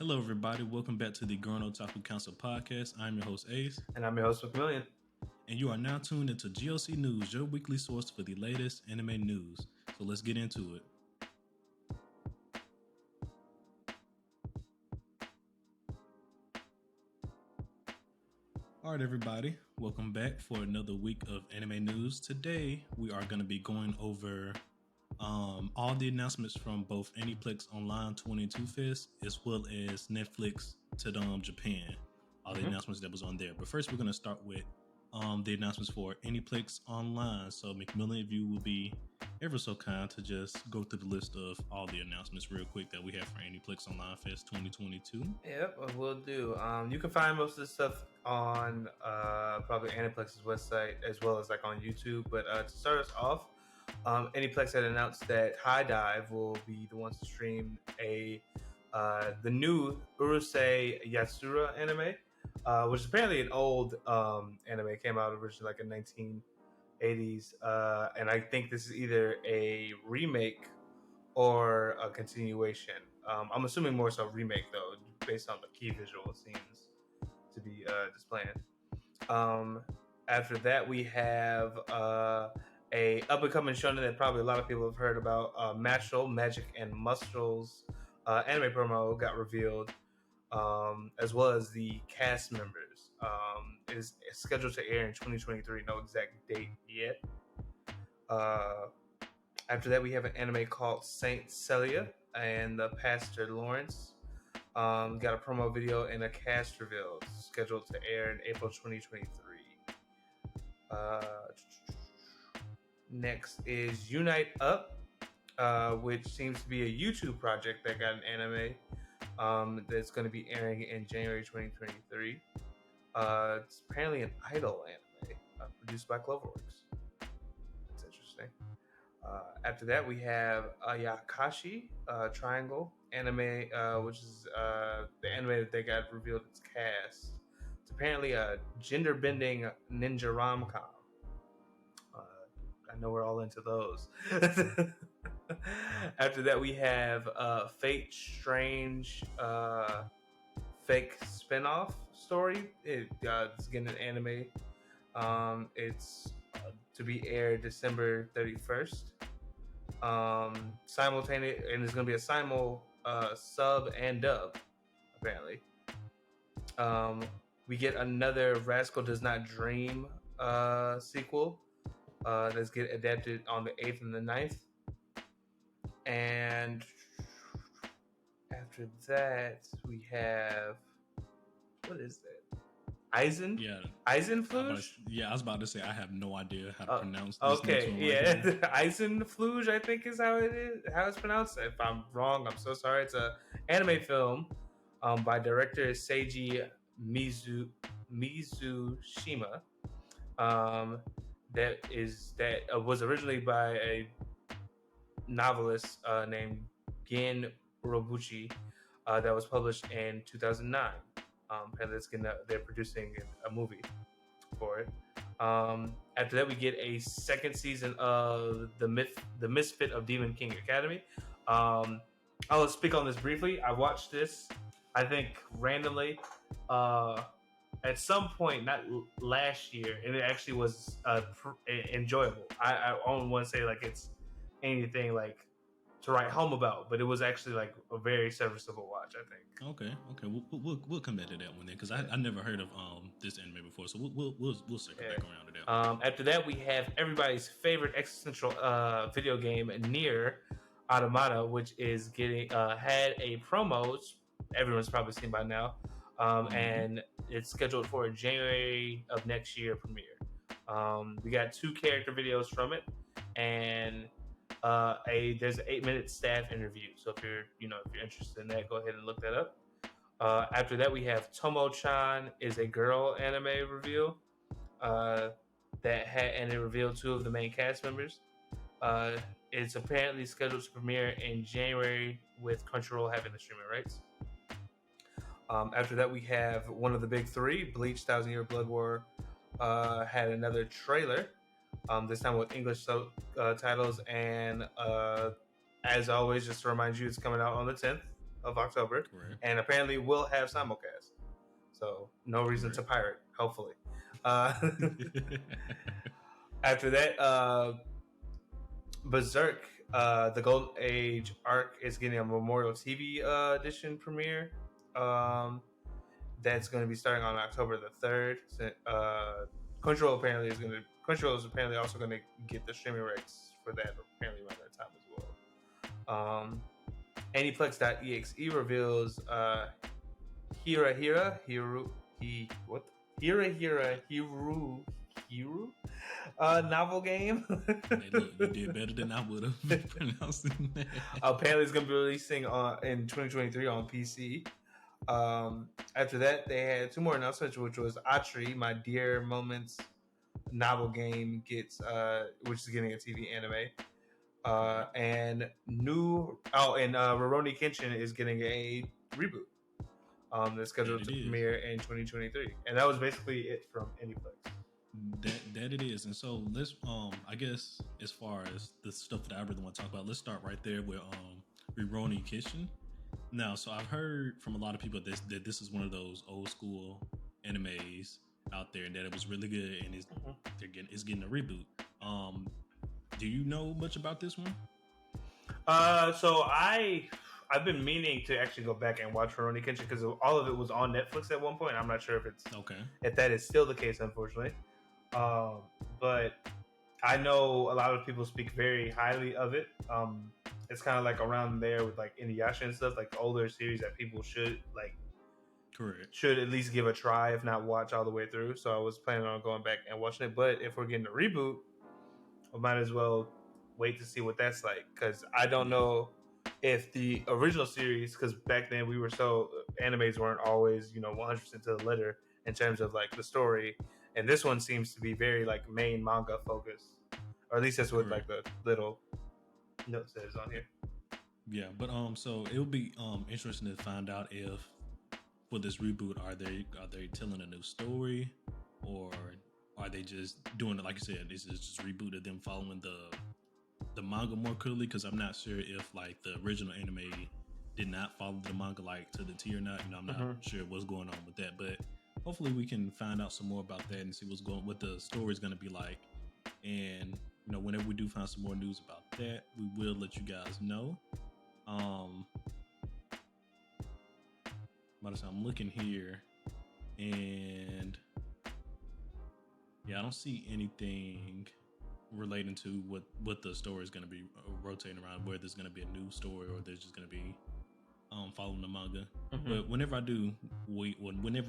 Hello, everybody. Welcome back to the Gurren Otaku Council podcast. I'm your host, Ace, And I'm your host, McMillian. and you are now tuned into GOC News, your weekly source for the latest anime news. So let's get into it. All right, everybody. Welcome back for another week of anime news. Today, we are going to be going over all the announcements from both Aniplex Online 22 Fest as well as Netflix Tudum Japan. All the announcements that was on there. But first, we're going to start with the announcements for Aniplex Online. So, McMillan, if you will be ever so kind to just go through the list of all the announcements real quick that we have for Aniplex Online Fest 2022. Yep, we'll do. You can find most of this stuff on probably Aniplex's website as well as like on YouTube. But to start us off, Aniplex had announced that High Dive will be the ones to stream the new Urusei Yatsura anime, which is apparently an old anime. It came out originally like in 1980s, and I think this is either a remake or a continuation. I'm assuming more so remake though, based on the key visual scenes to be displaying. After that, we have a up and coming shonen that probably a lot of people have heard about. Matchel, Magic and Muscles anime promo got revealed, as well as the cast members. Is scheduled to air in 2023. No exact date yet. After that, we have an anime called Saint Celia and the Pastor Lawrence. Got a promo video and a cast reveal scheduled to air in April 2023. Next is Unite Up, which seems to be a YouTube project that got an anime that's going to be airing in January 2023. It's apparently an idol anime produced by Cloverworks. That's interesting. After that, we have Ayakashi Triangle anime, which is the anime that they got revealed its cast. It's apparently a gender-bending ninja rom-com. I know we're all into those. After that, we have Fate Strange fake spinoff story. It's getting an anime. It's to be aired December 31st. Simultaneous, and it's going to be a sub and dub, apparently. We get another Rascal Does Not Dream sequel that's get adapted on the 8th and the 9th. And after that, we have, what is that? Eisenfluge? I was about to say I have no idea how to pronounce this. Okay, yeah. Eisenfluge, I think is how it's pronounced. If I'm wrong, I'm so sorry. It's a anime film by director Seiji Mizushima. That was originally by a novelist named Gen Urobuchi that was published in 2009. And they're producing a movie for it. After that, we get a second season of the Misfit of Demon King Academy. I'll speak on this briefly. I watched this, I think, randomly at some point, not last year, and it actually was enjoyable. I don't want to say like it's anything like to write home about, but it was actually like a very serviceable watch, I think. Okay. We'll come back to that one then, because I never heard of this anime before, so we'll circle back around to that. After that, we have everybody's favorite existential video game, Nier Automata, which is getting had a promo. Everyone's probably seen by now, and it's scheduled for a January of next year premiere. We got 2 character videos from it, and there's an 8-minute staff interview. So if you're interested in that, go ahead and look that up. After that, we have Tomo-chan is a girl anime reveal and it revealed 2 of the main cast members. It's apparently scheduled to premiere in January with Crunchyroll having the streaming rights. After that, we have one of the big 3, Bleach: Thousand Year Blood War, had another trailer. This time with English titles, and as always, just to remind you, it's coming out on the 10th of October, Correct. and apparently will have simulcast. So no reason to pirate. Hopefully. After that, Berserk, the Golden Age arc is getting a Memorial TV edition premiere. That's going to be starting on October the 3rd. Crunchyroll is apparently also going to get the streaming rights for that apparently around that time as well. Aniplex.exe reveals Hira Hiru novel game. Hey, look, you did better than I would have pronouncing that. Apparently, it's going to be releasing in 2023 on PC. After that, they had two more announcements, which was Atri, My Dear Moments novel game which is getting a TV anime. And Rurouni Kenshin is getting a reboot. That's scheduled to premiere in 2023, and that was basically it from Aniplex. That it is. And so let's I guess as far as the stuff that I really want to talk about, let's start right there with Rurouni Kenshin. Now, so I've heard from a lot of people that this is one of those old school animes out there, and that it was really good, and it's getting a reboot. Do you know much about this one? So I've been meaning to actually go back and watch Rurouni Kenshin because all of it was on Netflix at one point. I'm not sure if that is still the case, unfortunately. But I know a lot of people speak very highly of it. It's kind of like around there with like Inuyasha and stuff, like the older series that people should at least give a try, if not watch all the way through. So I was planning on going back and watching it. But if we're getting a reboot, I might as well wait to see what that's like, because I don't know if the original series, because back then animes weren't always 100% to the letter in terms of like the story, and this one seems to be very like main manga focused, or at least that's what like the little note says on here. Yeah, but so it'll be interesting to find out if for this reboot are they telling a new story, or are they just doing it like you said? This is just rebooted them following the manga more clearly, because I'm not sure if like the original anime did not follow the manga like to the T or not. I'm not sure what's going on with that, but hopefully we can find out some more about that and see what the story's going to be like. And whenever we do find some more news about that, we will let you guys know. But I'm looking here, and yeah, I don't see anything relating to what the story is going to be rotating around, whether there's going to be a new story or there's just going to be following the manga. But whenever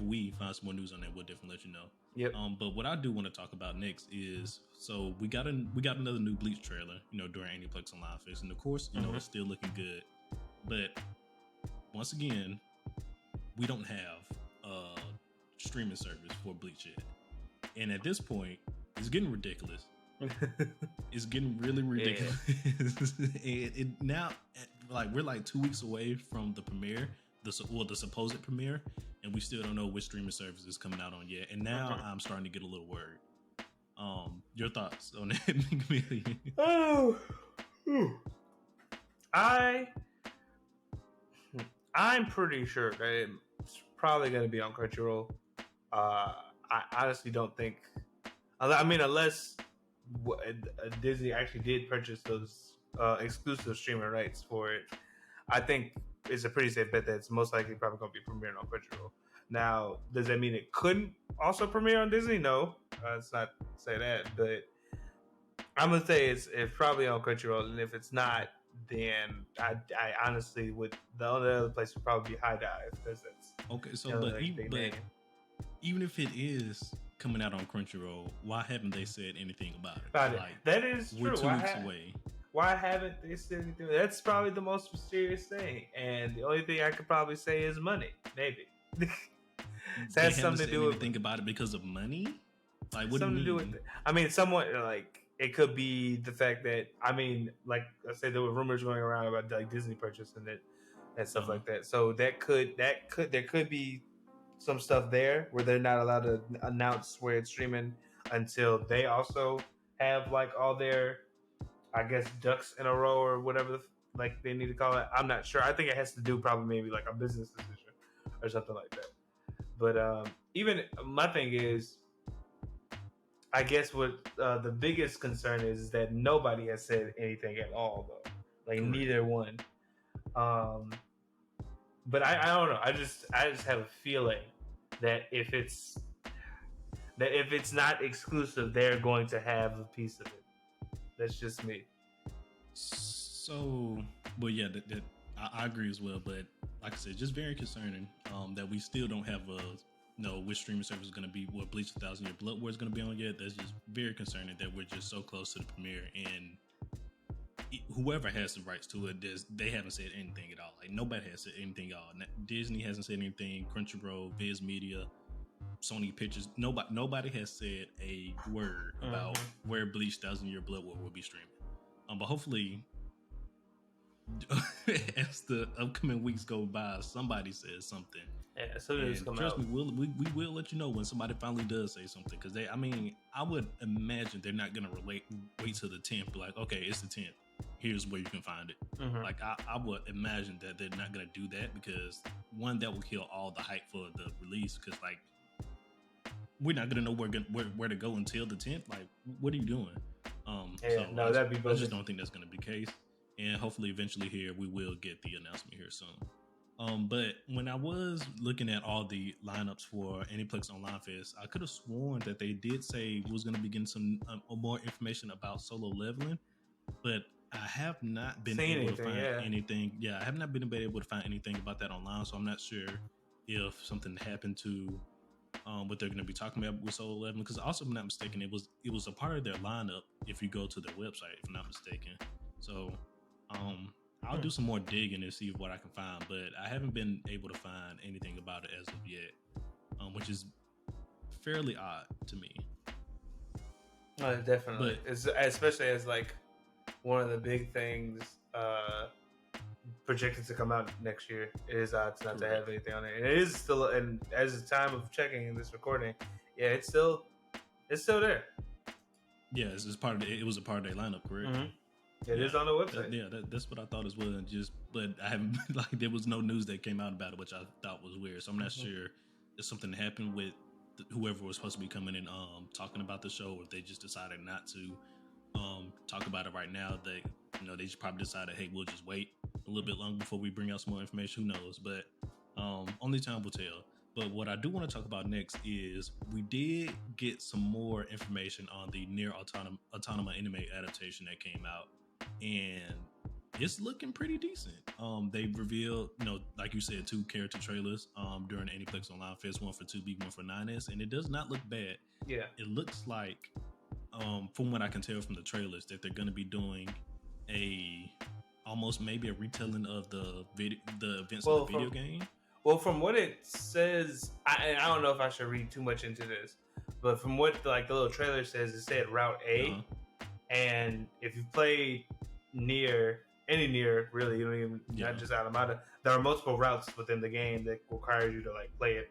we find some more news on that, we'll definitely let you know. Yep. But what I do want to talk about next is, so we got another new Bleach trailer, during Aniplex Online Fest, and of course, it's still looking good. But once again, we don't have a streaming service for Bleach yet, and at this point, it's getting ridiculous. It's getting really ridiculous. Yeah. and now, like, we're like 2 weeks away from the premiere, the supposed premiere, and we still don't know which streaming service is coming out on yet. And now I'm starting to get a little worried. Your thoughts on that? I'm pretty sure that it's probably going to be on Crunchyroll. I honestly don't think. Unless Disney actually did purchase those exclusive streaming rights for it, I think it's a pretty safe bet that it's most likely probably going to be premiering on Crunchyroll. Now, does that mean it couldn't also premiere on Disney? No, let's not say that. But I'm gonna say it's probably on Crunchyroll, and if it's not, then I honestly would. The only other place would probably be High Dive, because that's okay. So, but even if it is coming out on Crunchyroll, why haven't they said anything about it? Like, that is true. We're 2 weeks away. Why haven't they said anything? That's probably the most mysterious thing, and the only thing I could probably say is money, maybe. So that's something to do with. Think about it because of money. Like, what something do you mean? To do with it. I mean, somewhat like it could be the fact that like I said, there were rumors going around about like Disney purchasing it and stuff like that. So there could be some stuff there where they're not allowed to announce where it's streaming until they also have like all their, I guess, ducks in a row or whatever like they need to call it. I'm not sure. I think it has to do probably maybe like a business decision or something like that. But even my thing is, I guess what the biggest concern is that nobody has said anything at all, though. Like Correct. neither one. But I don't know. I just have a feeling that if it's not exclusive, they're going to have a piece of it. That's just me. So, but yeah, I agree as well. But like I said, just very concerning that we still don't have which streaming service is going to be what Bleach 1,000 Year Blood War is going to be on yet. That's just very concerning that we're just so close to the premiere, and whoever has the rights to it, they haven't said anything at all. Like nobody has said anything at all. Disney hasn't said anything. Crunchyroll, Viz Media, Sony Pictures, nobody has said a word about where Bleach 1,000 Year Blood War will be streaming. But hopefully, as the upcoming weeks go by, somebody says something. Yeah, so trust me, we will let you know when somebody finally does say something. Because I would imagine they're not gonna wait till the 10th. Be like, okay, it's the 10th. Here's where you can find it. Like I would imagine that they're not gonna do that because one, that will kill all the hype for the release. Because like we're not gonna know where to go until the 10th. Like, what are you doing? That'd be. I just don't think that's gonna be the case. And hopefully, eventually, here we will get the announcement here soon. But when I was looking at all the lineups for Aniplex Online Fest, I could have sworn that they did say we was going to be getting some more information about solo leveling, but I have not been able to find anything. Yeah, I have not been able to find anything about that online, so I'm not sure if something happened to what they're going to be talking about with solo leveling. Because also, if I'm not mistaken, it was a part of their lineup if you go to their website, if I'm not mistaken. So, I'll do some more digging and see what I can find, but I haven't been able to find anything about it as of yet, which is fairly odd to me. Definitely, especially as like one of the big things projected to come out next year. It is odd not to have anything on it. And it is still, and as the time of checking in this recording, yeah, it's still there. Yeah, it was a part of their lineup, correct? Mm-hmm. It is on the website. That's what I thought as well. But I haven't there was no news that came out about it, which I thought was weird. So I'm not sure if something happened with whoever was supposed to be coming in talking about the show, or if they just decided not to talk about it right now. They just probably decided, hey, we'll just wait a little bit longer before we bring out some more information. Who knows? But only time will tell. But what I do want to talk about next is we did get some more information on the Nier Automata anime adaptation that came out. And it's looking pretty decent. They revealed, like you said, 2 character trailers during Aniplex Online Fest, one for 2B, one for 9S, and it does not look bad. Yeah, it looks like, from what I can tell from the trailers, that they're going to be doing almost maybe a retelling of the events of the video game. Well, from what it says, I don't know if I should read too much into this, but from what the little trailer says, it said Route A. And if you've played any Nier, really, you don't even not just Automata, there are multiple routes within the game that require you to play it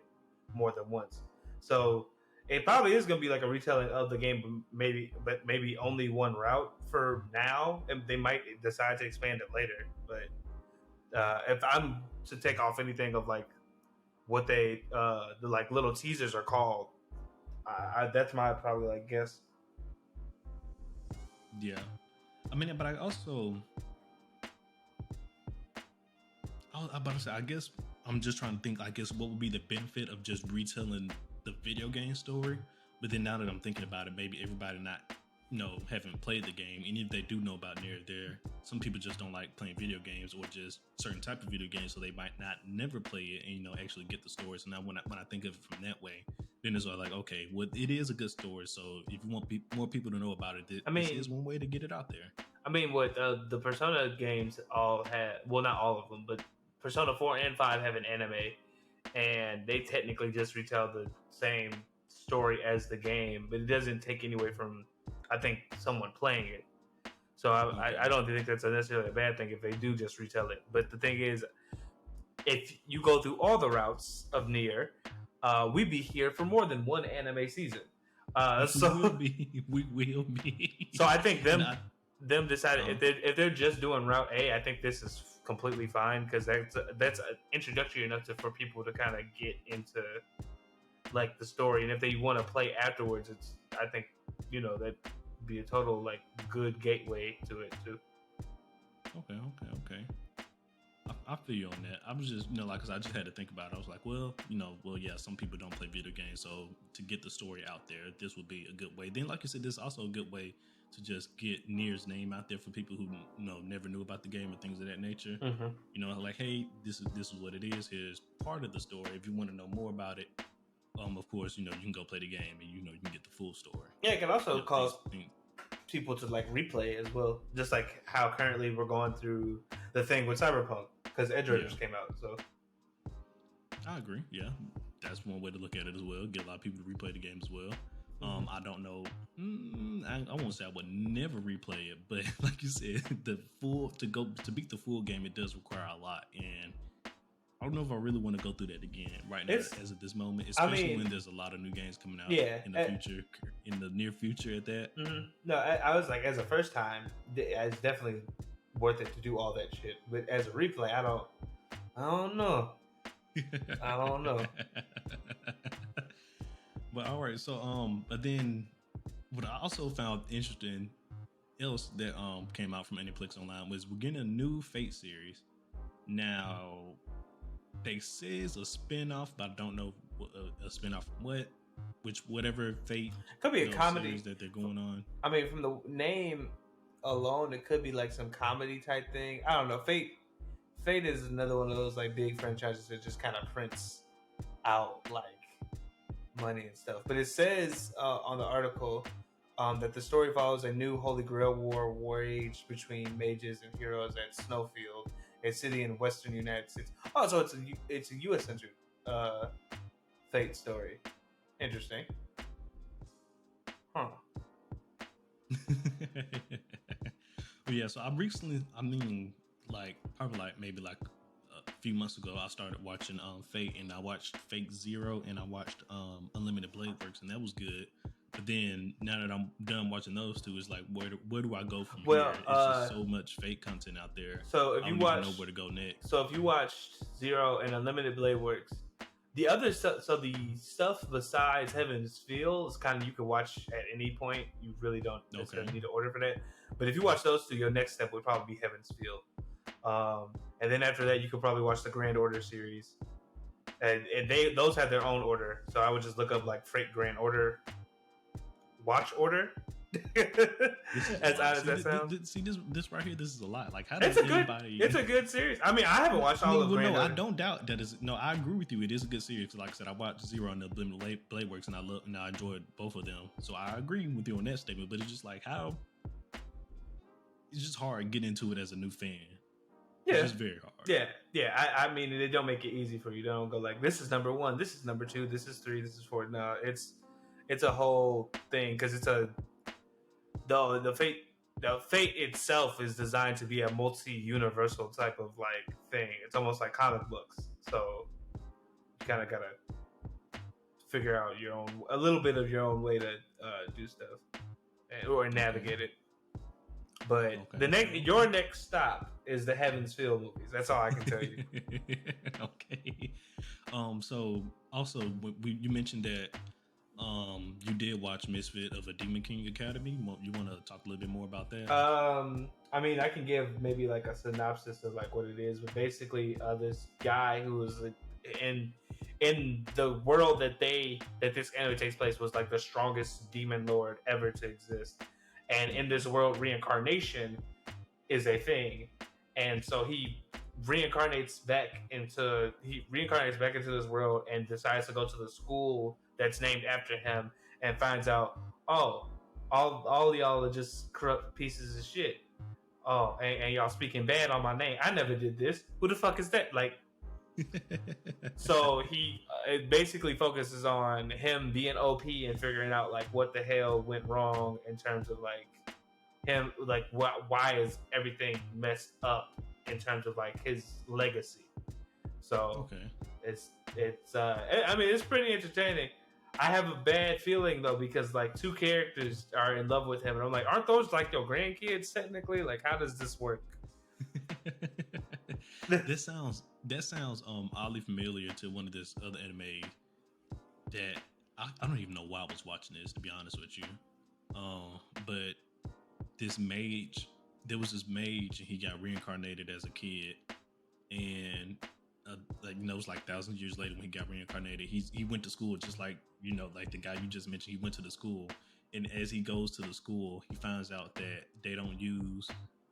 more than once. So it probably is going to be like a retelling of the game, but maybe only one route for now, and they might decide to expand it later. But if I'm to take off anything of what they the little teasers are called, that's my probably guess. Yeah, I mean, but I also, I guess I'm just trying to think. I guess what would be the benefit of just retelling the video game story? But then now that I'm thinking about it, maybe everybody haven't played the game, and if they do know about Nier, some people just don't like playing video games, or just certain type of video games, so they might not never play it and actually get the story. So now when I think of it from that way, then it's okay, well, it is a good story. So if you want more people to know about it, this is one way to get it out there. I mean, what the Persona games all have, well, not all of them, but Persona 4 and 5 have an anime, and they technically just retell the same story as the game, but it doesn't take any away from, I think, someone playing it. So I don't think that's necessarily a bad thing if they do just retell it. But the thing is, if you go through all the routes of Nier, we'd be here for more than one anime season. We will be. So I think them them decided if they're just doing Route A, I think this is completely fine because that's introductory enough for people to kind of get into like the story, and if they want to play afterwards, it's I think that'd be a total like good gateway to it too. Okay. I feel you on that. I was just, like, cause I just had to think about it. I was like, well, yeah, some people don't play video games, so to get the story out there, this would be a good way. Then, like you said, this is also a good way to just get Nier's name out there for people who never knew about the game and things of that nature. Mm-hmm. Like, hey, this is what it is. Here's part of the story. If you want to know more about it, of course, you can go play the game and you can get the full story. Yeah, it can also cause people to like replay as well, just like how currently we're going through the thing with Cyberpunk because Edge Raiders came out. So I agree. Yeah, that's one way to look at it as well. Get a lot of people to replay the game as well. I don't know. I won't say I would never replay it, but like you said, to beat the full game, it does require a lot, and I don't know if I really want to go through that again right now as of this moment, especially when there's a lot of new games coming out in the near future at that. Mm-hmm. No, I was like, as a first time, it's definitely worth it to do all that shit. But as a replay, I don't know. I don't know. But all right, so but then what I also found interesting else that came out from Aniplex Online was we're getting a new Fate series. Now they say it's a spin-off, but I don't know a spin-off from what, whatever Fate could be a comedy series that they're going on. I mean, from the name alone, it could be like some comedy type thing. I don't know. Fate is another one of those like big franchises that just kind of prints out like money and stuff. But it says on the article that the story follows a new Holy Grail war waged between mages and heroes at Snowfield, a city in western United States. Oh, so it's a U.S. centered Fate story. Interesting. Huh. Yeah, so maybe a few months ago, I started watching Fate, and I watched Fate Zero, and I watched Unlimited Blade Works, and that was good. But then now that I'm done watching those two, it's like where do I go from here? It's just so much Fate content out there. So if you watch, know where to go next. So if you watched Zero and Unlimited Blade Works, the other stuff, so the stuff besides Heaven's Feel is kind of you can watch at any point. You really don't necessarily need to order for that. But if you watch those two, your next step would probably be Heaven's Feel. And then after that, you could probably watch the Grand Order series. And those have their own order. So I would just look up like Freight Grand Order, Watch Order. As odd as that sounds. See this right here. This is a lot. Like, how does anybody? It's a good series. I mean, I haven't watched all of Grand Order. I don't doubt that is. No, I agree with you. It is a good series. Like I said, I watched Zero and the Blade Works, and I enjoyed both of them. So I agree with you on that statement. But it's just like how it's just hard getting into it as a new fan. Yeah, it's just very hard. Yeah. I mean, they don't make it easy for you. They don't go like, this is number 1, this is number 2, this is 3, this is 4. No, it's a whole thing because it's the Fate itself is designed to be a multi-universal type of like thing. It's almost like comic books, so you kind of gotta figure out a little bit of your own way to do stuff or navigate it. But your next stop is the Heaven's Feel movies. That's all I can tell you. Okay. So also you mentioned that you did watch Misfit of a Demon King Academy. You want to talk a little bit more about that? I mean, I can give maybe like a synopsis of like what it is, but basically, this guy who was in the world that this anime takes place was like the strongest demon lord ever to exist, and in this world, reincarnation is a thing, and so he reincarnates back into this world and decides to go to the school that's named after him and finds out, all y'all are just corrupt pieces of shit. Oh, and y'all speaking bad on my name. I never did this. Who the fuck is that? Like, so it basically focuses on him being OP and figuring out like what the hell went wrong in terms of like him, like why is everything messed up in terms of like his legacy. So it's I mean, it's pretty entertaining. I have a bad feeling though because like two characters are in love with him, and I'm like, aren't those like your grandkids technically? Like, how does this work? that sounds oddly familiar to one of this other anime that I don't even know why I was watching this, to be honest with you. But this mage, there was this mage, and he got reincarnated as a kid, and like it was like thousands of years later when he got reincarnated. He went to school just like like the guy you just mentioned. He went to the school, and as he goes to the school, he finds out that they don't use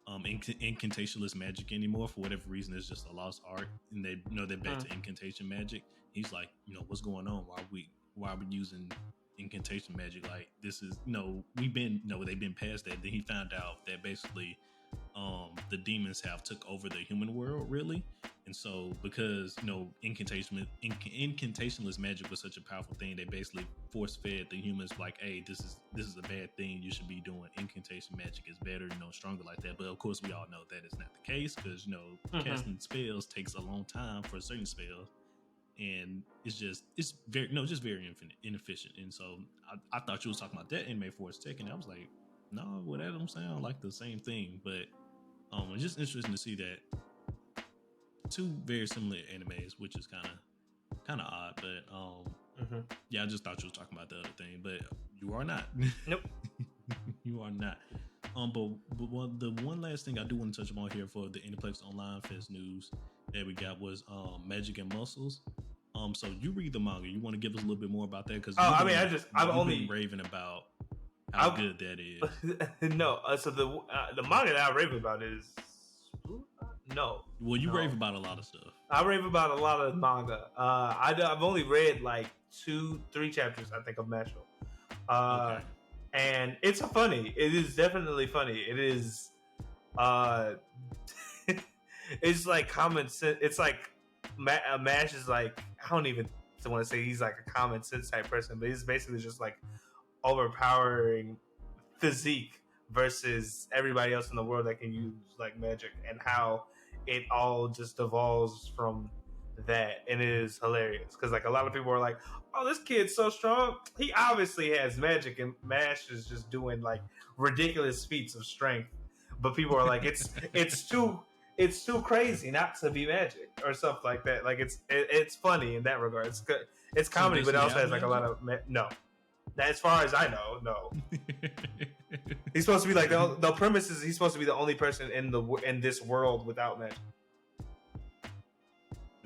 incantationless magic anymore for whatever reason. It's just a lost art, and they they're back to incantation magic. He's like, what's going on? Why are we using incantation magic? Like, this is we've been they've been past that. Then he found out that basically the demons have took over the human world, really. And so because incantationless magic was such a powerful thing, they basically force fed the humans like, hey, this is a bad thing, you should be doing incantation magic is better, stronger like that. But of course we all know that is not the case, because casting spells takes a long time for certain spells, and it's very very inefficient. And so I thought you was talking about that anime for a second. I was like, no, well, that don't sound like the same thing. But it's just interesting to see that two very similar animes, which is kind of odd. But yeah, I just thought you was talking about the other thing, but you are not. Nope. You are not. But the one last thing I do want to touch upon here for the Aniplex Online Fest news that we got was Magic and Muscles. So you read the manga. You want to give us a little bit more about that? Because I've only been raving about how good that is. No, so the manga that I rave about is no. Well, you rave about a lot of stuff. I rave about a lot of manga. I've only read like 2-3 chapters, I think, of Mashal. Okay. And it's funny. It is definitely funny. It is. It's like common sense. It's like Mash is like, I don't even want to say he's like a common sense type person, but he's basically just like overpowering physique versus everybody else in the world that can use like magic, and how it all just evolves from that. And it is hilarious because like a lot of people are like, oh, this kid's so strong, he obviously has magic, and Mash is just doing like ridiculous feats of strength, but people are like, it's too crazy not to be magic or stuff like that. Like it's funny in that regard. It's good. It's comedy, but it also has like a lot of no. As far as I know, no. He's supposed to be like the premise is he's supposed to be the only person in this world without magic.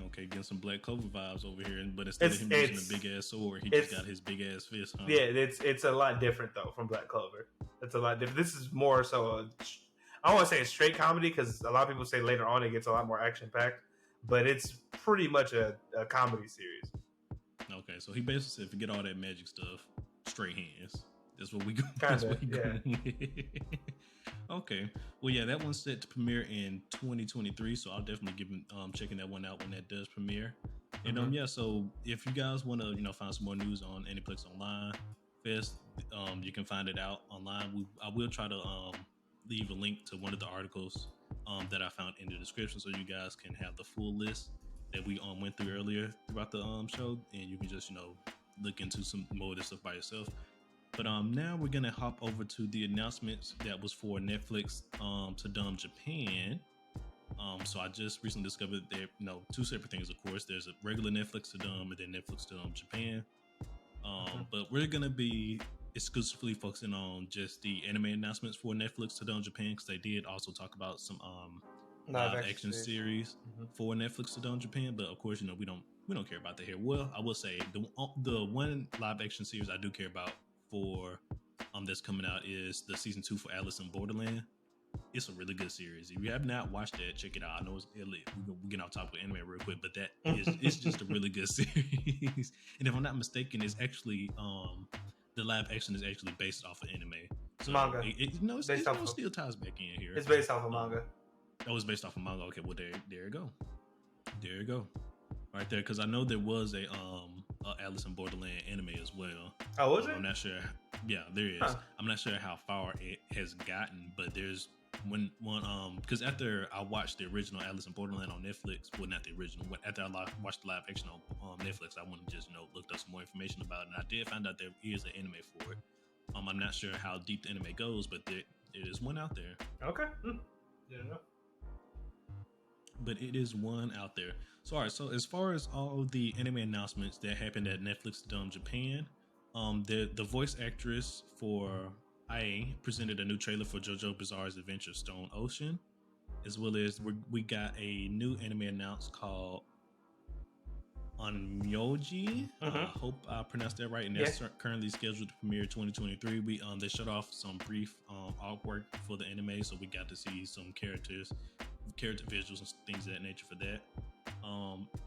Okay, getting some Black Clover vibes over here, but instead of him using a big ass sword, he just got his big ass fist. Huh? Yeah, it's a lot different though from Black Clover. It's a lot different. This is more so I don't want to say a straight comedy because a lot of people say later on it gets a lot more action packed, but it's pretty much a comedy series. Okay, so he basically said, forget all that magic stuff, straight hands. That's what we go. Okay. Well, yeah, that one's set to premiere in 2023, so I'll definitely give checking that one out when that does premiere. And yeah, so if you guys want to find some more news on Aniplex Online Fest, you can find it out online. I will try to leave a link to one of the articles that I found in the description, so you guys can have the full list that we went through earlier throughout the show, and you can just look into some more of this stuff by yourself. But now we're gonna hop over to the announcements that was for Netflix Tudum Japan. So I just recently discovered there two separate things. Of course, there's a regular Netflix Tudum and then Netflix Tudum Japan. But we're gonna be exclusively focusing on just the anime announcements for Netflix Tudum Japan, because they did also talk about some live action series for Netflix Tudum Japan. But of course, we don't care about that here. Well, I will say the one live action series I do care about for that's coming out is the season 2 for Alice in Borderland. It's a really good series. If you have not watched that, check it out. I know we're getting off topic of anime real quick, but that it's just a really good series. And if I'm not mistaken, it's actually the live action is actually based off of anime. So manga. It still ties back in here. It's based off of manga. Oh, it's based off of manga. Okay, well there you go. There you go. Right there, because I know there was a Alice in Borderland anime as well. Oh, was it? I'm not sure. Yeah, there is. Huh. I'm not sure how far it has gotten, but there's because after I watched the original Alice in Borderland on Netflix, well, not the original, but after I watched the live action on Netflix, I went and just looked up some more information about it, and I did find out there is an anime for it. I'm not sure how deep the anime goes, but there is one out there. Okay. Yeah. But it is one out there. So, all right. So, as far as all of the anime announcements that happened at Netflix Tudum Japan, the voice actress for IA presented a new trailer for JoJo Bizarre's Adventure Stone Ocean, as well as we got a new anime announced called Onmyoji. I hope I pronounced that right. And that's currently scheduled to premiere 2023. They showed off some brief artwork for the anime, so we got to see some character visuals and things of that nature for that.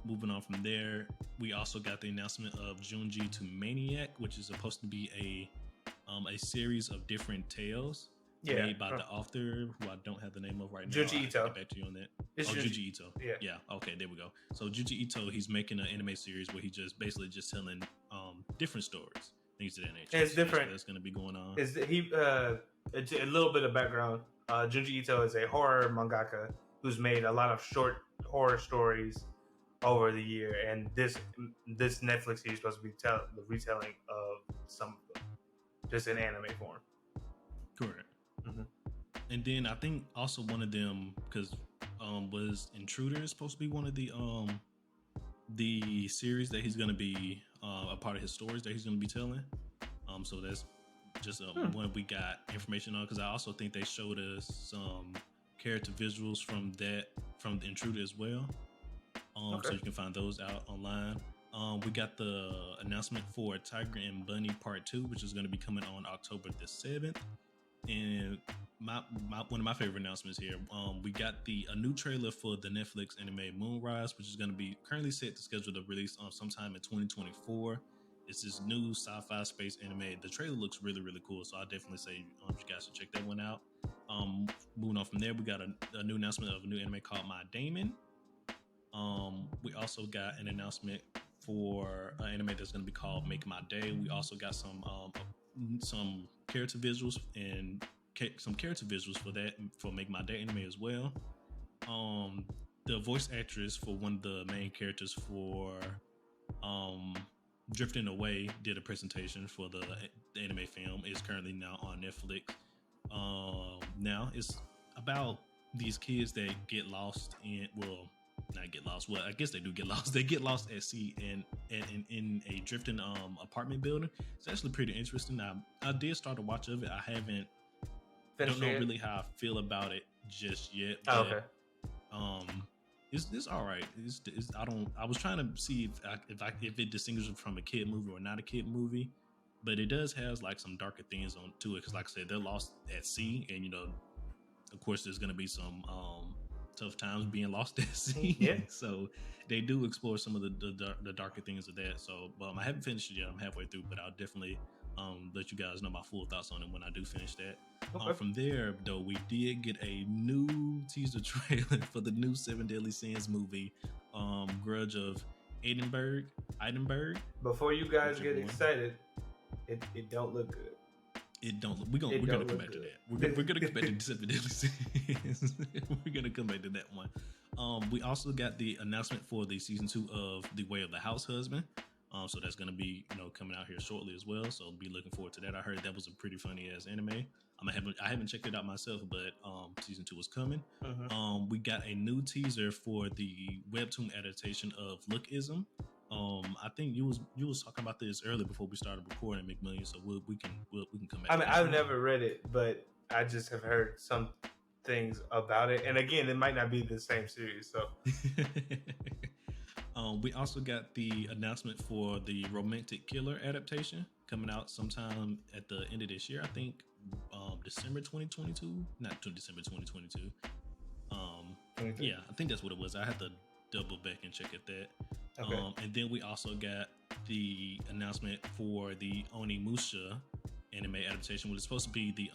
Moving on from there, we also got the announcement of Junji to Maniac, which is supposed to be a series of different tales made by the author, who I don't have the name of right now. Junji Ito. I'll get back to you on that. Junji Ito. Yeah. Okay, there we go. So Junji Ito, he's making an anime series where he just basically just telling different stories, things of that nature. And it's different. That's going to be going on. Is he? A little bit of background. Junji Ito is a horror mangaka who's made a lot of short horror stories over the year, and this Netflix series is supposed to be the retelling of some of them, just in anime form. Correct. And then I think also one of them, because was Intruders supposed to be one of the series that he's going to be a part of his stories that he's going to be telling. So that's just one we got information on, because I also think they showed us some character visuals from the Intruder as well. So you can find those out online. We got the announcement for Tiger and Bunny Part 2, which is going to be coming on October the 7th. And one of my favorite announcements here, we got a new trailer for the Netflix anime Moonrise, which is going to be currently set to schedule the release sometime in 2024. It's this new sci-fi space anime. The trailer looks really, really cool, so I'll definitely say you guys should check that one out. Moving on from there, we got a new announcement of a new anime called My Damon. We also got an announcement for an anime that's going to be called Make My Day. We also got some character visuals and some character visuals for Make My Day anime as well. The voice actress for one of the main characters for Drifting Away did a presentation for the anime film. It's currently now on Netflix. Now it's about these kids that get lost not get lost. Well, I guess they do get lost. They get lost at sea in a drifting apartment building. It's actually pretty interesting. I did start to watch of it. I haven't. Don't know really how I feel about it just yet. But, it's all right. I was trying to see if it distinguishes from a kid movie or not a kid movie, but it does have like some darker things to it. Because like I said, they're lost at sea, and of course, there's gonna be some tough times being lost at sea. Yeah. So they do explore some of the darker things of that. So I haven't finished it yet. I'm halfway through, but I'll definitely let you guys know my full thoughts on it when I do finish that. From there, though, we did get a new teaser trailer for the new Seven Deadly Sins movie, Grudge of Edinburgh. Before you guys get excited, it don't look good. It don't. We're gonna come back to that. We're gonna come back to Seven Deadly Sins. We're gonna come back to that one. We also got the announcement for the season 2 of The Way of the House Husband. So that's gonna be coming out here shortly as well. So be looking forward to that. I heard that was a pretty funny ass anime. I haven't checked it out myself, but season 2 is coming. We got a new teaser for the webtoon adaptation of Lookism. I think you was talking about this earlier before we started recording, McMillian. So we can come back. I mean, I've never read it, but I just have heard some things about it. And again, it might not be the same series. So we also got the announcement for the Romantic Killer adaptation coming out sometime at the end of this year. I think December 2022, not December 2022. Yeah, I think that's what it was. I had to double back and check at that. And then we also got the announcement for the Onimusha anime adaptation, which is supposed to be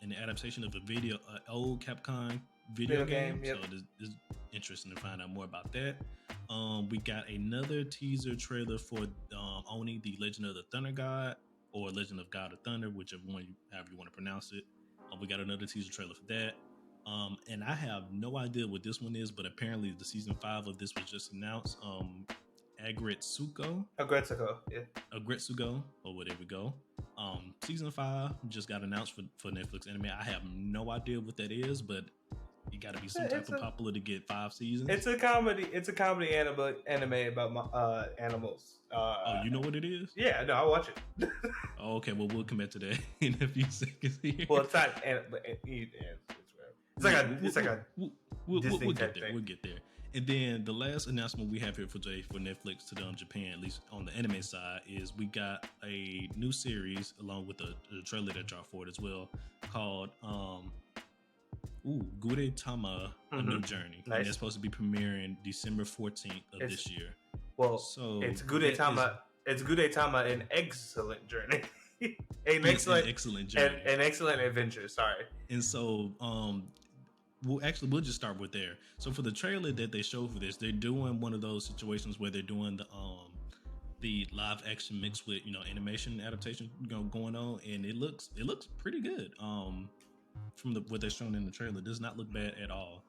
an adaptation of the old Capcom video game. Yep. So it's interesting to find out more about that. We got another teaser trailer for Oni, the Legend of the Thunder God, or Legend of God of Thunder, however you want to pronounce it. We got another teaser trailer for that. And I have no idea what this one is, but apparently the season 5 of this was just announced. Agretsuko, yeah. Agretsuko, or whatever we go. Season 5 just got announced for Netflix anime. I have no idea what that is, but it got to be some type of popular to get 5 seasons. It's a comedy. It's a comedy anime about animals. Oh, you know what it is? Yeah, no, I'll watch it. Oh, okay, well, we'll come back to that in a few seconds here. Well, it's not, it's like a we'll Disney get type there. thing. We'll get there. And then the last announcement we have here for Netflix to Japan, at least on the anime side, is we got a new series along with the trailer that dropped for it as well, called Gurren Tama, A New Journey. Nice. And it's supposed to be premiering December 14th of this year. Well, so it's Gurren Tama. It's Gurren Tama, an excellent journey. An excellent journey. An excellent adventure. Sorry. And so, we'll just start with there. So for the trailer that they showed for this, they're doing one of those situations where they're doing the live action mixed with animation adaptation going on, and it looks pretty good. From what they're showing in the trailer, it does not look bad at all.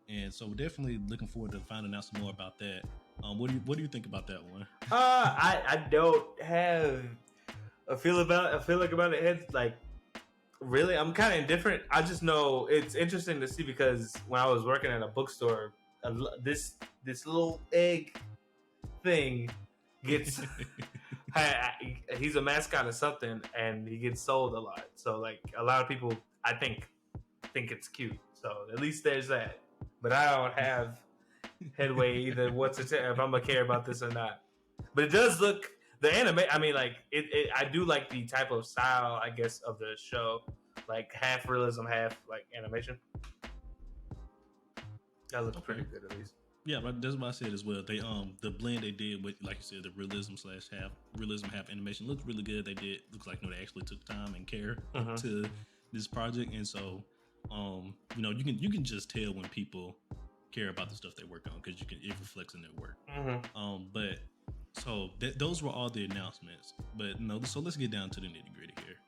And so definitely looking forward to finding out some more about that. What do you think about that one? I don't have a feel about it. It's like, really, I'm kind of indifferent. I just know it's interesting to see because when I was working at a bookstore, this little egg thing gets he's a mascot of something, and he gets sold a lot. So like a lot of people, I think it's cute. So at least there's that. But I don't have headway either if I'm gonna care about this or not. But it does look. The anime, I mean, like I do like the type of style, I guess, of the show, like half realism, half like animation. That looks pretty good, at least. Yeah, but that's what I said as well. They the blend they did with, like you said, the realism half animation looks really good. Looks like they actually took time and care to this project, and so you can just tell when people care about the stuff they work on because it reflects in their work. But. So those were all the announcements, but so let's get down to the nitty gritty here,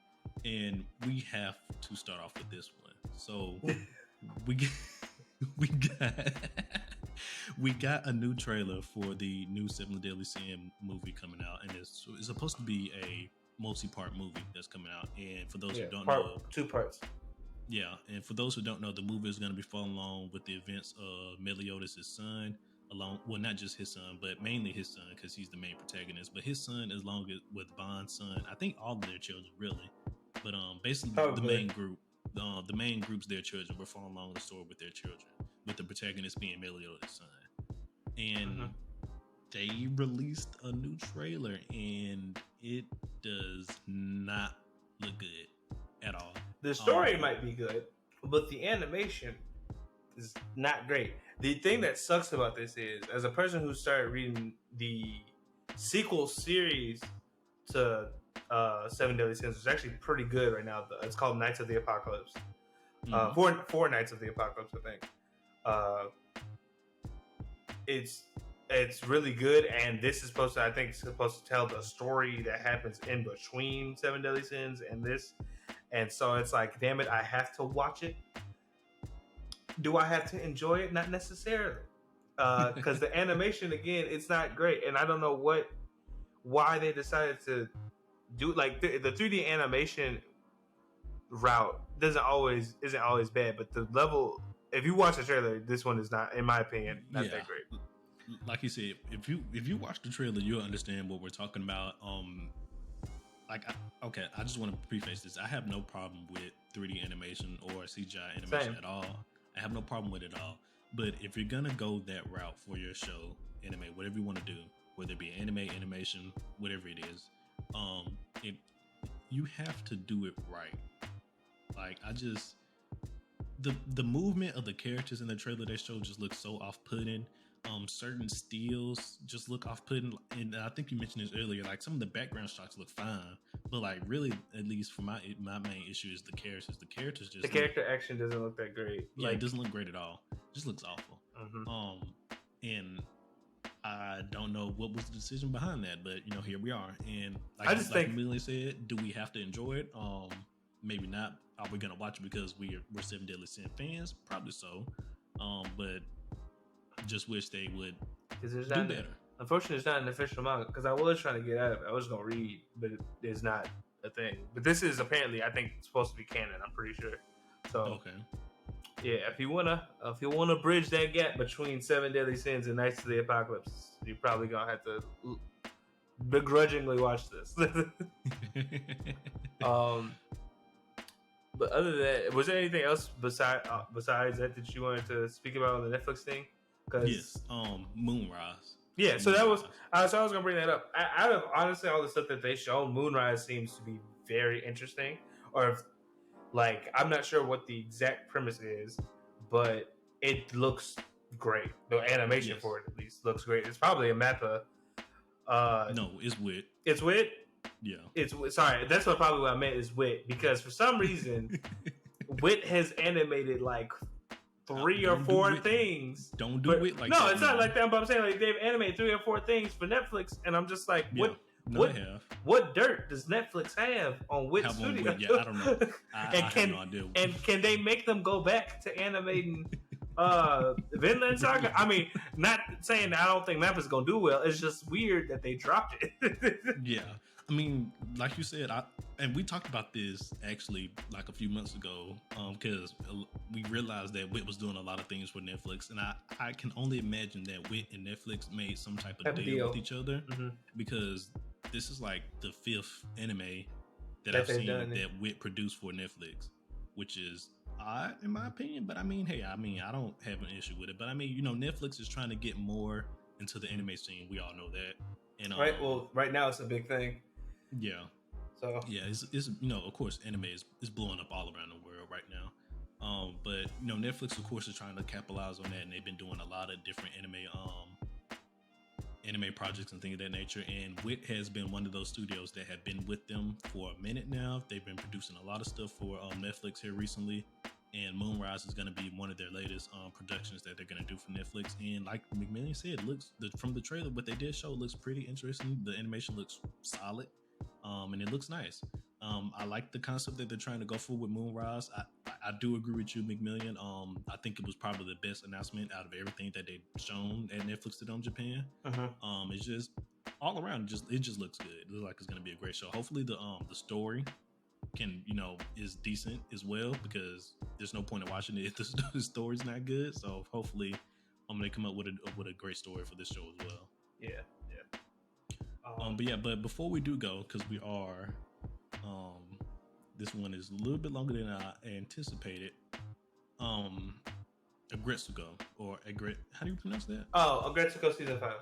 and we have to start off with this one. So we got a new trailer for the new Seven Deadly Sin movie coming out, and it's supposed to be a multi-part movie that's coming out. And for those who don't know, 2 parts. Yeah, and for those who don't know, the movie is going to be following along with the events of Meliodas' son. Not just his son, but mainly his son, because he's the main protagonist. But his son, along with Bond's son, I think all of their children, really. But basically, the main group's their children. We're following along the story with their children, with the protagonist being Meliodas' son. And they released a new trailer, and it does not look good at all. The story might be good, but the animation is not great. The thing that sucks about this is, as a person who started reading the sequel series to Seven Deadly Sins, which is actually pretty good right now. It's called Knights of the Apocalypse. Four Knights of the Apocalypse, I think. It's really good, and this is supposed to tell the story that happens in between Seven Deadly Sins and this. And so it's like, damn it, I have to watch it. Do I have to enjoy it? Not necessarily. Because the animation, again, it's not great. And I don't know why they decided to do, like, the 3D animation route isn't always bad. But the level, if you watch the trailer, this one is not, in my opinion, not that great. Like you said, if you watch the trailer, you'll understand what we're talking about. I just want to preface this. I have no problem with 3D animation or CGI animation at all. I have no problem with it at all. But if you're gonna go that route for your show, anime, whatever you want to do, whether it be anime, animation, whatever it is, you have to do it right. Like, the movement of the characters in the trailer they showed just looks so off-putting. Certain steals just look off-putting, and I think you mentioned this earlier. Like, some of the background shots look fine, but like, really, at least for my main issue is the characters. The characters just character action doesn't look that great. Yeah, it doesn't look great at all. It just looks awful. And I don't know what was the decision behind that, but here we are. And like Amelia said, do we have to enjoy it? maybe not. Are we gonna watch it because we're Seven Deadly Sin fans? Probably so. But just wish they would do better. Unfortunately, it's not an official manga because I was trying to get out of it. I was gonna read, but it's not a thing. But this is apparently, I think, supposed to be canon. I'm pretty sure. So okay. Yeah, if you wanna bridge that gap between Seven Deadly Sins and Knights of the Apocalypse, you're probably gonna have to begrudgingly watch this. But other than that, was there anything else besides that you wanted to speak about on the Netflix thing? Yes, Moonrise. Yeah, so that was so I was gonna bring that up. Out of honestly all the stuff that they show, Moonrise seems to be very interesting. Or if, like, I'm not sure what the exact premise is, but it looks great. The animation for it at least looks great. It's probably a mappa. No, it's Wit. It's Wit. Yeah, it's sorry. That's probably what I meant is Wit, because for some reason, Wit has animated like 3 or 4 things. Don't do it like no, that. No, it's not like that. But I'm saying like they've animated 3 or 4 things for Netflix, and I'm just like, what dirt does Netflix have on Wit Studio? Yeah, I don't know. I have no idea. And can they make them go back to animating Vinland Saga? I mean, not saying that I don't think Mappa's gonna do well. It's just weird that they dropped it. Yeah. I mean, like you said, and we talked about this actually like a few months ago, because we realized that Wit was doing a lot of things for Netflix, and I can only imagine that Wit and Netflix made some type of deal with each other, because this is like the 5th anime that I've seen that Wit produced for Netflix, which is odd in my opinion. But I mean, hey, I don't have an issue with it. But I mean, Netflix is trying to get more into the anime scene. We all know that. And right. Well, right now it's a big thing. Yeah. So yeah, it's of course anime is blowing up all around the world right now. But Netflix of course is trying to capitalize on that, and they've been doing a lot of different anime projects and things of that nature. And Wit has been one of those studios that have been with them for a minute now. They've been producing a lot of stuff for Netflix here recently, and Moonrise is going to be one of their latest productions that they're going to do for Netflix. And like McMillian said, from the trailer, what they did show looks pretty interesting. The animation looks solid. And it looks nice. I like the concept that they're trying to go for with Moonrise. I do agree with you, McMillian. I think it was probably the best announcement out of everything that they've shown that Netflix did on Japan. It's just all around, it just looks good. It looks like it's going to be a great show. Hopefully the story is decent as well, because there's no point in watching it if the story's not good. So hopefully they come up with a great story for this show as well. Yeah. But before we do go, because we are, this one is a little bit longer than I anticipated. Agretsuko or Agret, how do you pronounce that? Oh, Agretsuko season 5.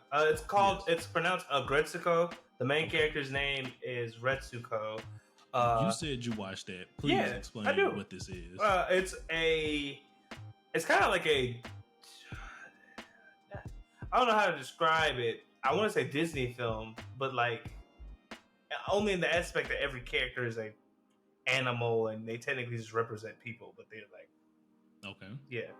It's pronounced Agretsuko. The main character's name is Retsuko. You said you watched that. Please explain what this is. It's kind of like I don't know how to describe it. I want to say Disney film, but like only in the aspect that every character is a animal and they technically just represent people, but they're like, okay, yeah.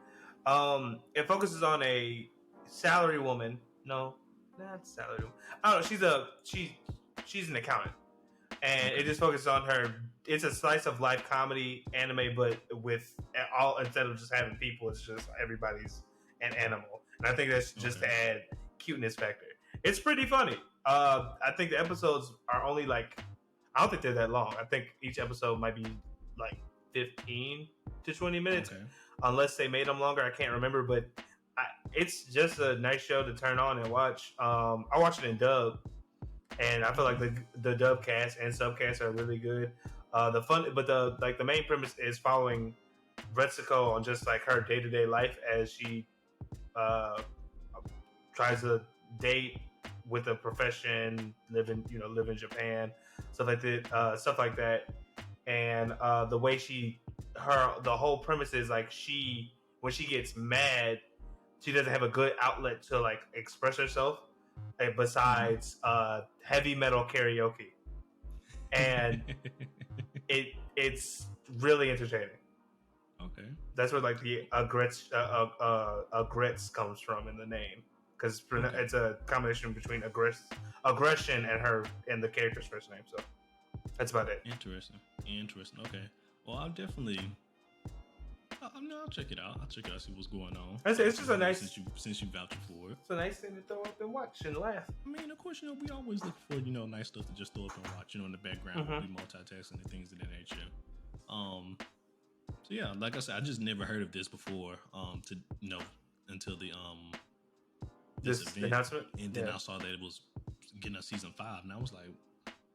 It focuses on a salary woman. No, not salary woman. I don't know. She's an accountant, and it just focuses on her. It's a slice of life comedy anime, but with all, instead of just having people, it's just everybody's an animal, and I think that's just to add cuteness factor. It's pretty funny. I think the episodes are only like, I don't think they're that long. I think each episode might be like 15 to 20 minutes, unless they made them longer. I can't remember, but it's just a nice show to turn on and watch. I watched it in dub, and I feel like the dub cast and subcast are really good. The main premise is following Retsuko on just like her day-to-day life as she tries to date with a profession, live in Japan, stuff like that. And the way the whole premise is like when she gets mad, she doesn't have a good outlet to like express herself besides heavy metal karaoke, and it's really entertaining. Okay, that's where like the Agrets comes from in the name. Because it's a combination between aggression and the character's first name. So that's about it. Interesting. Okay. Well, I'll definitely. I'll check it out. I'll check it out. See what's going on. It's just a nice since you vouched for it. It's a nice thing to throw up and watch and laugh. I mean, of course, we always look for nice stuff to just throw up and watch. In the background, we multitasking and things of that nature. So yeah, like I said, I just never heard of this before. Until the this event announcement, and then I saw that it was getting a season 5, and I was like,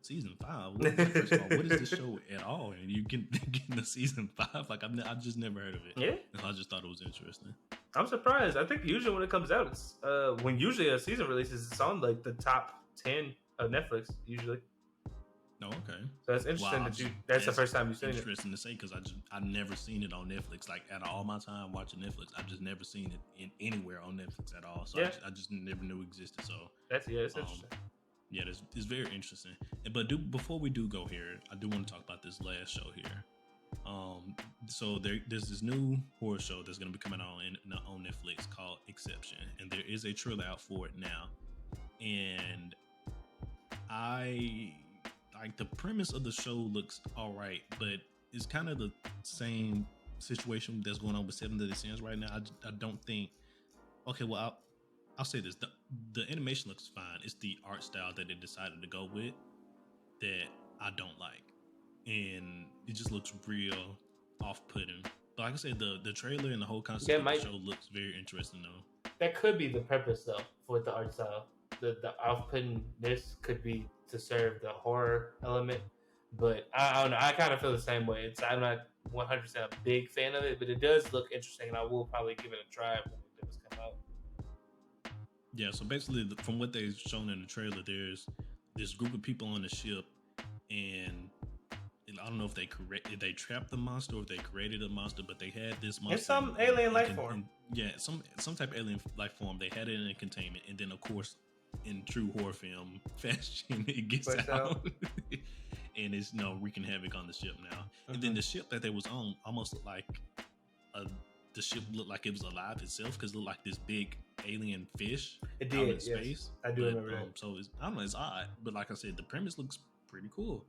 season 5? First of all, what is this show at all? And you getting a season 5? Like I just never heard of it. Yeah, and I just thought it was interesting. I'm surprised. I think usually when it comes out, it's when usually a season releases, it's on like the top 10 of Netflix usually. Oh, okay. So that's interesting that's the first time you've seen it. Interesting to say because I've never seen it on Netflix. Like out of all my time watching Netflix, I've just never seen it anywhere on Netflix at all. So yeah. I just never knew it existed. So that's interesting. Yeah, it's very interesting. But before we do go here, I do want to talk about this last show here. So there's this new horror show that's going to be coming on Netflix called Exception, and there is a trailer out for it now. And the premise of the show looks all right, but it's kind of the same situation that's going on with Seven Deadly Sins right now. I don't think. Okay, well, I'll say this: the animation looks fine. It's the art style that they decided to go with that I don't like, and it just looks real off-putting. But like I said, the trailer and the whole concept of the show looks very interesting, though. That could be the purpose, though, for the art style. The off-puttingness could be to serve the horror element, but I don't know. I kind of feel the same way. I'm not 100% a big fan of it, but it does look interesting, and I will probably give it a try when it does come out. Yeah, so basically, from what they've shown in the trailer, there's this group of people on the ship, and I don't know if they trapped the monster or if they created a monster, but they had this monster. It's some alien life form. Yeah, some type of alien life form. They had it in containment, and then of course, in true horror film fashion, it gets out. And it's wreaking havoc on the ship now. And then the ship that they was on almost looked like the ship looked like it was alive itself because it looked like this big alien fish out in space. Yes. I do remember that. So I don't know, it's odd, but like I said, the premise looks pretty cool.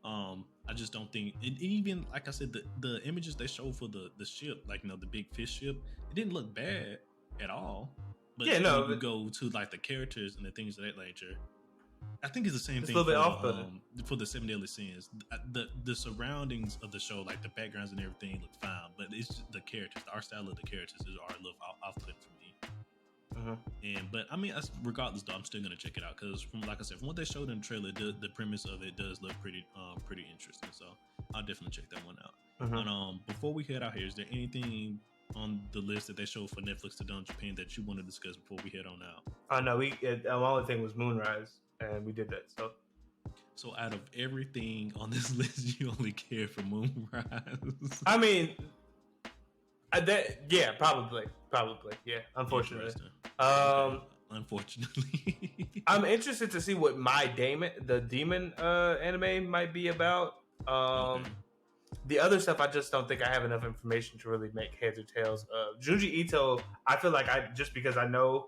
I just don't think it, even like I said, the images they showed for the ship, like the big fish ship, it didn't look bad at all. But when you go to like the characters and the things of that nature, I think it's the same thing. A little bit off-putting for the Seven Deadly Sins. The surroundings of the show, like the backgrounds and everything, look fine, but it's just the characters, the art style of the characters are a little off-putting for me. But I mean, regardless, though, I'm still gonna check it out because, from what they showed in the trailer, the premise of it does look pretty interesting. So I'll definitely check that one out. But before we head out here, is there anything on the list that they showed for Netflix Tudum Japan that you want to discuss before we head on out? No, the only thing was Moonrise, and we did that. So out of everything on this list, you only care for Moonrise? I mean, probably, yeah. Unfortunately, unfortunately, I'm interested to see what the demon anime might be about. The other stuff, I just don't think I have enough information to really make heads or tails of. Junji Ito, I feel like just because I know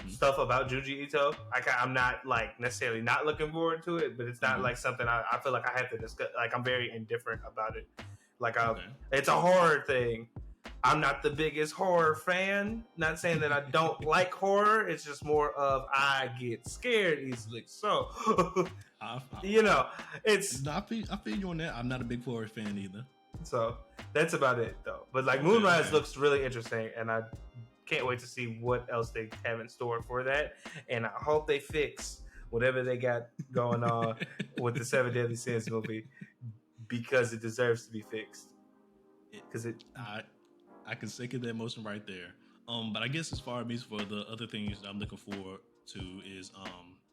stuff about Junji Ito, I'm not like necessarily not looking forward to it, but it's not like something I feel like I have to discuss. Like I'm very indifferent about it. Like it's a horror thing. I'm not the biggest horror fan. Not saying that I don't like horror. It's just more of I get scared easily. So, it's. I feel you on that. I'm not a big horror fan either. So that's about it, though. But like Moonrise looks really interesting, and I can't wait to see what else they have in store for that. And I hope they fix whatever they got going on with the Seven Deadly Sins movie because it deserves to be fixed. Because I can second that motion right there. But I guess as far as for the other things that I'm looking forward to is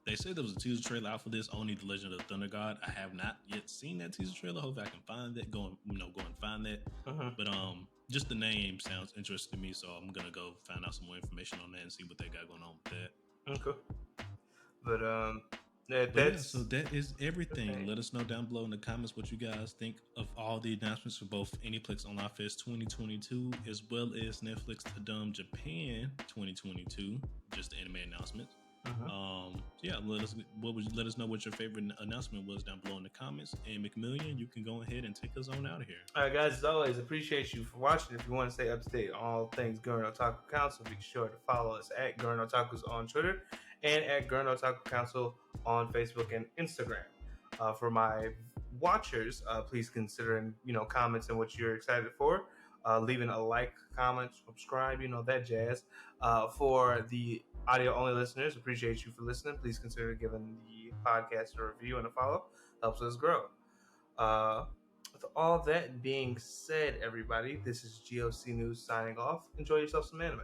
they said there was a teaser trailer out for this, Only the Legend of the Thunder God. I have not yet seen that teaser trailer. Hopefully I can find that. Go and find that. But just the name sounds interesting to me, so I'm gonna go find out some more information on that and see what they got going on with that. Okay. But so that is everything. Okay. Let us know down below in the comments what you guys think of all the announcements for both Aniplex Online Fest 2022 as well as Netflix Tudum Japan 2022. Just the anime announcements. Yeah, let us know what your favorite announcement was down below in the comments. And McMillian, you can go ahead and take us on out of here. All right, guys. As always, appreciate you for watching. If you want to stay up to date on all things Gurren Otaku Council, be sure to follow us at Gurren Otakus on Twitter and at Gurren Otaku Council on Facebook and Instagram. For my watchers, please consider comments and what you're excited for. Leaving a like, comment, subscribe, that jazz. For the audio only listeners, appreciate you for listening. Please consider giving the podcast a review and a follow. Helps us grow. With all that being said, everybody, this is GOC News signing off. Enjoy yourself some anime.